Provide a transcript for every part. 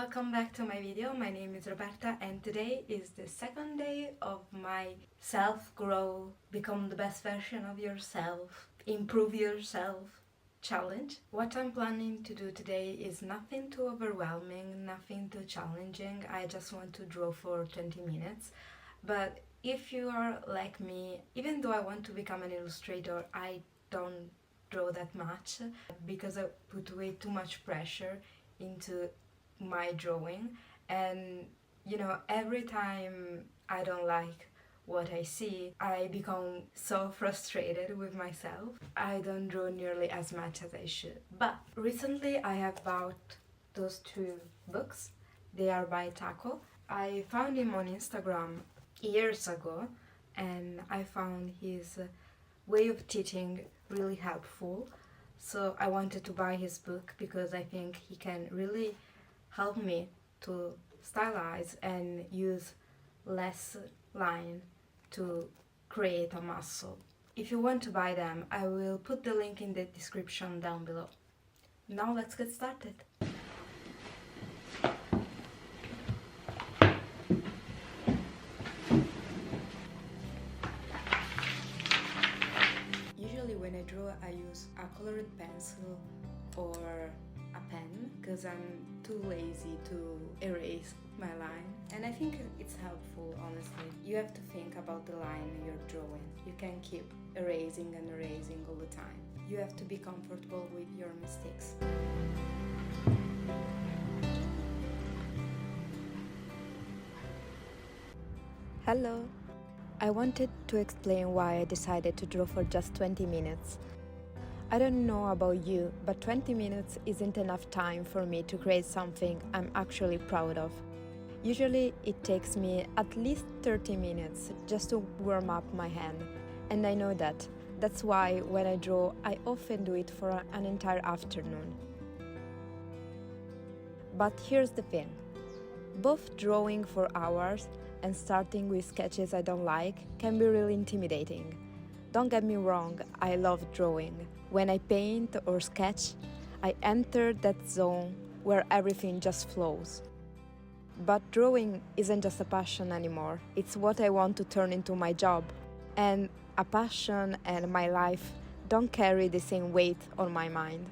welcome back to my video. My name is Roberta and today is the second day of my self-grow, become the best version of yourself, improve yourself challenge. What I'm planning to do today is nothing too overwhelming, nothing too challenging. I just want to draw for 20 minutes. But if you are like me, even though I want to become an illustrator, I don't draw that much because I put way too much pressure into my drawing, and every time I don't like what I see, I become so frustrated with myself. I don't draw nearly as much as I should. But recently I have bought those two books. They are by Taco. I found him on Instagram years ago and I found his way of teaching really helpful. So I wanted to buy his book because I think he can really help me to stylize and use less line to create a muscle. If you want to buy them, I will put the link in the description down below. Now let's get started. Usually when I draw, I use a colored pencil or a pen because I'm too lazy to erase my line, and I think it's helpful. Honestly, you have to think about the line you're drawing. You can't keep erasing and erasing all the time. You have to be comfortable with your mistakes. Hello! I wanted to explain why I decided to draw for just 20 minutes. I don't know about you, but 20 minutes isn't enough time for me to create something I'm actually proud of. Usually it takes me at least 30 minutes just to warm up my hand, and I know that. That's why when I draw, I often do it for an entire afternoon. But here's the thing. Both drawing for hours and starting with sketches I don't like can be really intimidating. Don't get me wrong, I love drawing. When I paint or sketch, I enter that zone where everything just flows. But drawing isn't just a passion anymore, it's what I want to turn into my job. And a passion and my life don't carry the same weight on my mind.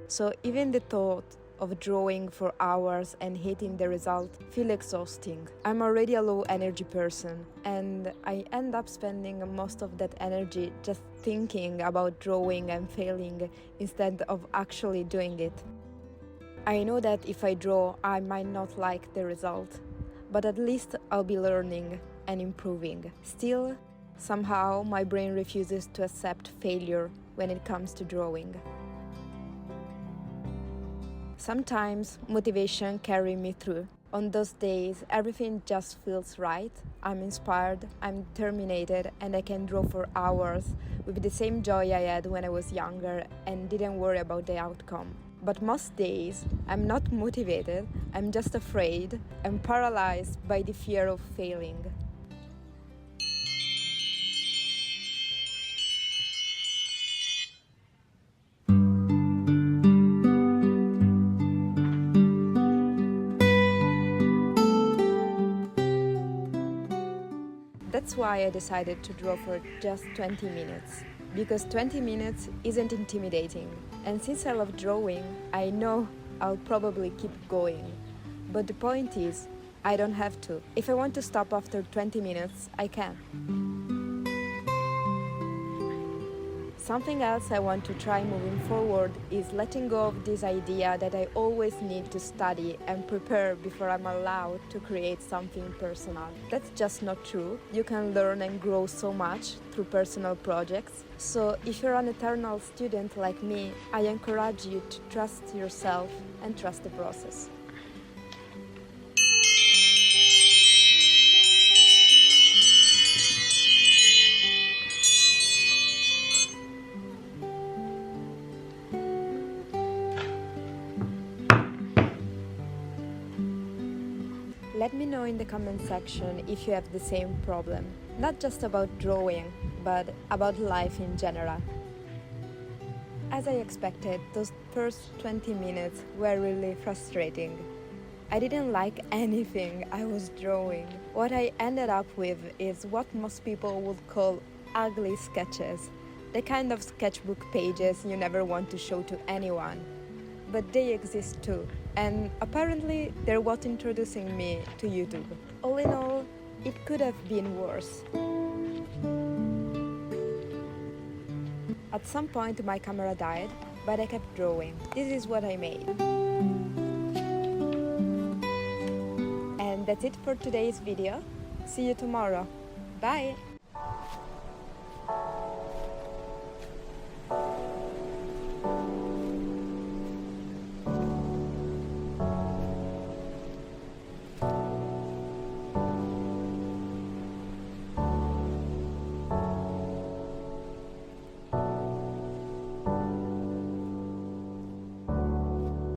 So even the thought of drawing for hours and hating the result feel exhausting. I'm already a low energy person and I end up spending most of that energy just thinking about drawing and failing instead of actually doing it. I know that if I draw, I might not like the result, but at least I'll be learning and improving. Still, somehow my brain refuses to accept failure when it comes to drawing. Sometimes motivation carries me through. On those days, everything just feels right. I'm inspired, I'm determined, and I can draw for hours with the same joy I had when I was younger and didn't worry about the outcome. But most days, I'm not motivated, I'm just afraid and paralyzed by the fear of failing. That's why I decided to draw for just 20 minutes. Because 20 minutes isn't intimidating. And since I love drawing, I know I'll probably keep going. But the point is, I don't have to. If I want to stop after 20 minutes, I can. Something else I want to try moving forward is letting go of this idea that I always need to study and prepare before I'm allowed to create something personal. That's just not true. You can learn and grow so much through personal projects. So if you're an eternal student like me, I encourage you to trust yourself and trust the process. Let me know in the comment section if you have the same problem, not just about drawing, but about life in general. As I expected, those first 20 minutes were really frustrating. I didn't like anything I was drawing. What I ended up with is what most people would call ugly sketches, the kind of sketchbook pages you never want to show to anyone. But they exist too, and apparently they're what introducing me to YouTube. All in all, it could have been worse. At some point my camera died, but I kept drawing. This is what I made. And that's it for today's video. See you tomorrow. Bye!